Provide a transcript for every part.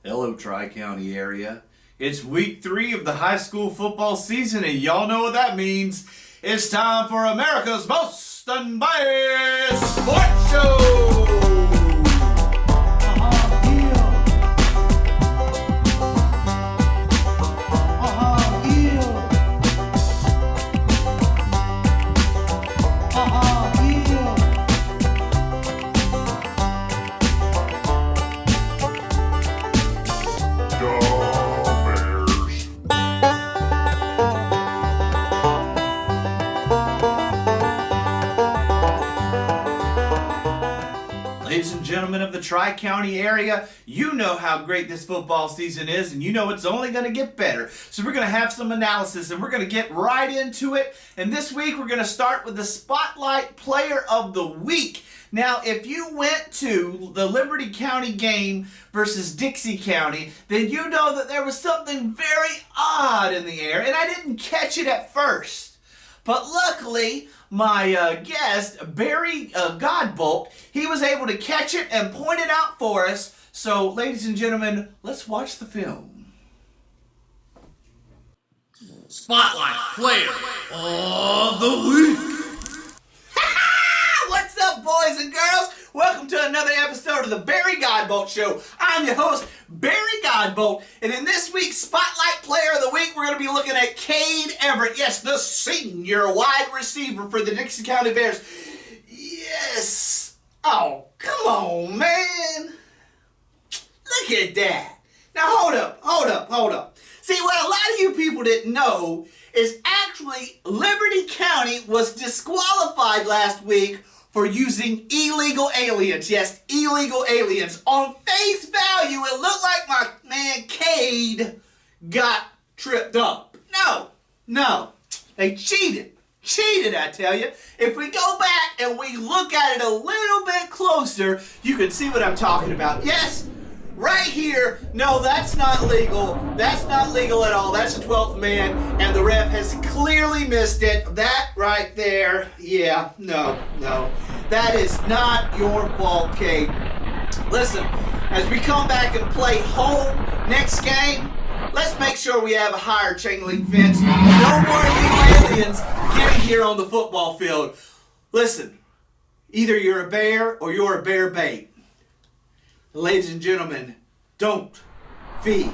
Hello, Tri-County area. It's week 3 of the high school football season, and y'all know what that means. It's time for America's most unbiased sports show! Ladies and gentlemen of the Tri-County area, you know how great this football season is, and you know it's only going to get better. So we're going to have some analysis, and we're going to get right into it. And this week, we're going to start with the Spotlight Player of the Week. Now, if you went to the Liberty County game versus Dixie County, then you know that there was something very odd in the air, and I didn't catch it at first. But luckily, my guest, Barry Godbolt, he was able to catch it and point it out for us. So, ladies and gentlemen, let's watch the film. Spotlight Player of the Week. What's up, boys and girls? Welcome to another episode of the Barry Godbolt Show. I'm your host, Barry Godbolt, and in this week's Spotlight Player of the Week, we're going to be looking at Cade Everett. Yes, the senior wide receiver for the Dixie County Bears. Yes. Oh, come on, man. Look at that. Now, hold up. See, what a lot of you people didn't know is actually Liberty County was disqualified last week for using illegal aliens. Yes, illegal aliens. On face value, it looked like my man Cade got tripped up. No. They cheated. I tell you. If we go back and we look at it a little bit closer, you can see what I'm talking about. Yes, right here. No, that's not legal. That's not legal at all. That's a 12th man, and the ref has clearly missed it. That right there, yeah, no. That is not your fault, Cade. Listen, as we come back and play home next game, let's make sure we have a higher chain link fence. No more illegal aliens getting here on the football field. Listen, either you're a bear or you're a bear bait. Ladies and gentlemen, don't feed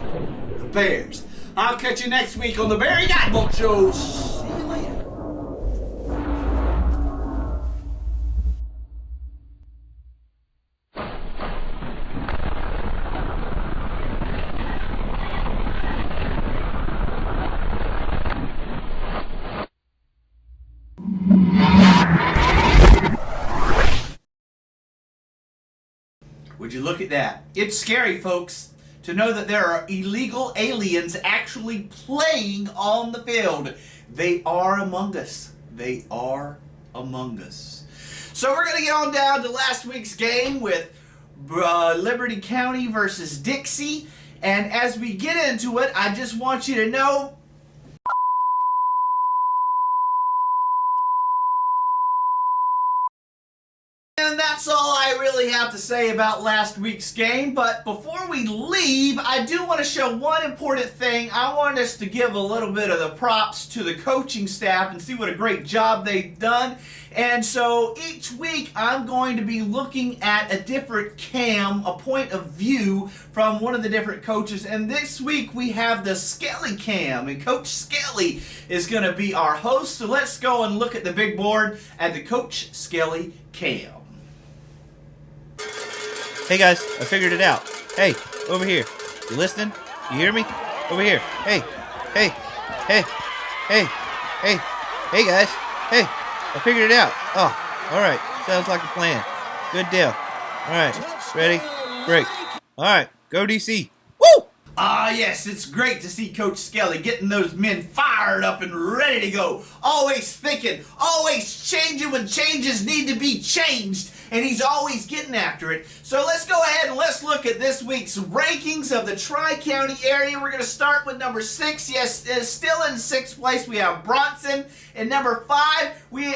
the bears. I'll catch you next week on the Barry Godbolt Show. See you later. Would you look at that? It's scary, folks, to know that there are illegal aliens actually playing on the field. They are among us. So we're going to get on down to last week's game with Liberty County versus Dixie. And as we get into it, I just want you to know and that's all I really have to say about last week's game. But before we leave, I do want to show one important thing. I want us to give a little bit of the props to the coaching staff and see what a great job they've done. And so each week I'm going to be looking at a different cam, a point of view from one of the different coaches. And this week we have the Skelly cam, and Coach Skelly is going to be our host. So let's go and look at the big board at the Coach Skelly cam. Hey guys, I figured it out. Hey, over here. You listening? You hear me? Over here. Hey guys. Hey, I figured it out. Oh, alright. Sounds like a plan. Good deal. Alright, ready? Break. Alright, go DC. Woo! Ah, yes, it's great to see Coach Skelly getting those men fired up and ready to go. Always thinking, always changing when changes need to be changed. And he's always getting after it. So let's go ahead and let's look at this week's rankings of the Tri-County area. We're going to start with number 6. Yes, still in 6th place, we have Bronson. And number 5,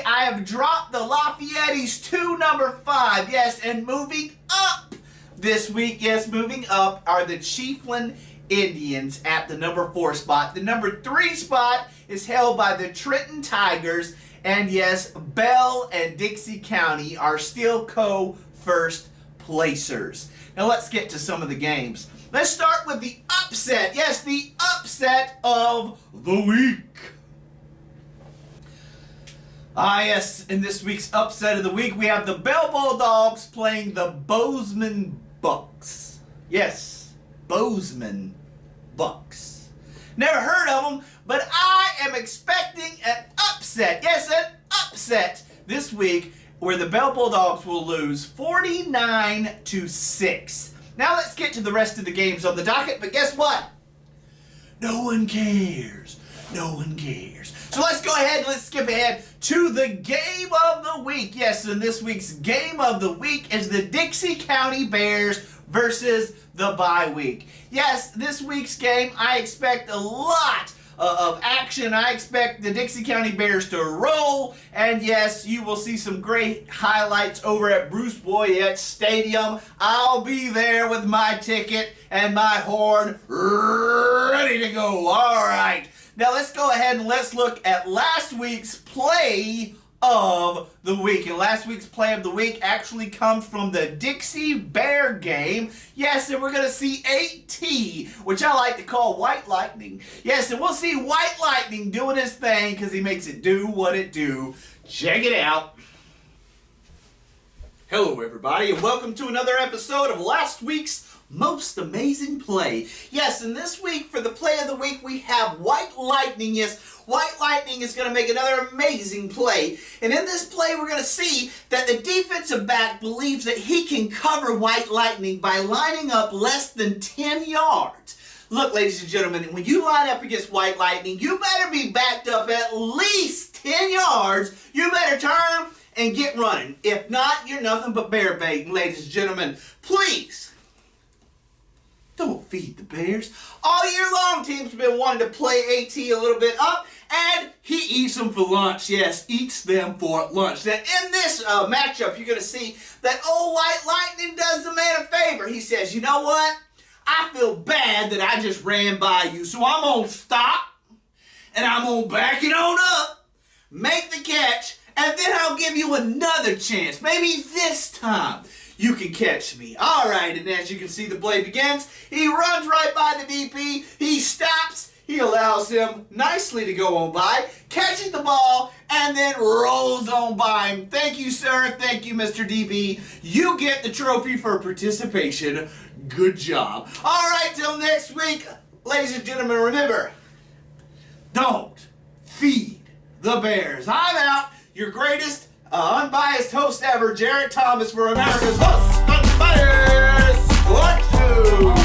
I have dropped the Lafayette's to number 5. Yes, and moving up this week, yes, moving up are the Chiefland Indians at the number 4 spot. The number 3 spot is held by the Trenton Tigers. And yes, Bell and Dixie County are still co-first placers. Now let's get to some of the games. Let's start with the upset. Yes, the upset of the week. Yes, in this week's upset of the week, we have the Bell Bulldogs playing the Bozeman Bucks. Yes, Bozeman Bucks. Never heard of them, but I am expecting an upset. Yes, an upset this week where the Bell Bulldogs will lose 49-6. Now let's get to the rest of the games on the docket, but guess what? No one cares. No one cares. So let's go ahead and let's skip ahead to the game of the week. Yes, and this week's game of the week is the Dixie County Bears versus the bye week. Yes, this week's game, I expect a lot of action. I expect the Dixie County Bears to roll, and yes, you will see some great highlights over at Bruce Boyette Stadium. I'll be there with my ticket and my horn ready to go. All right, now let's go ahead and let's look at last week's play of the week. And last week's play of the week actually comes from the Dixie Bear game. Yes, and we're going to see 8T, which I like to call White Lightning. Yes, and we'll see White Lightning doing his thing because he makes it do what it do. Check it out. Hello, everybody, and welcome to another episode of last week's Most Amazing Play. Yes, and this week, for the play of the week, we have White Lightning. Yes, White Lightning is going to make another amazing play. And in this play, we're going to see that the defensive back believes that he can cover White Lightning by lining up less than 10 yards. Look, ladies and gentlemen, when you line up against White Lightning, you better be backed up at least 10 yards. You better turn and get running. If not, you're nothing but bear bait. And ladies and gentlemen, please don't feed the Bears. All year long, teams have been wanting to play AT a little bit up, and he eats them for lunch. Yes, eats them for lunch. Now, in this matchup, you're going to see that old White Lightning does the man a favor. He says, you know what? I feel bad that I just ran by you, so I'm going to stop, and I'm going to back it on up, make the catch, and then I'll give you another chance. Maybe this time you can catch me. All right, and as you can see, the play begins. He runs right by the DP. He stops. He allows him nicely to go on by, catches the ball, and then rolls on by him. Thank you, sir. Thank you, Mr. DB. You get the trophy for participation. Good job. All right, till next week, ladies and gentlemen, remember, don't feed the Bears. I'm out. Your greatest unbiased host ever, Jarrett Thomas, for America's Most Bears. 1, 2.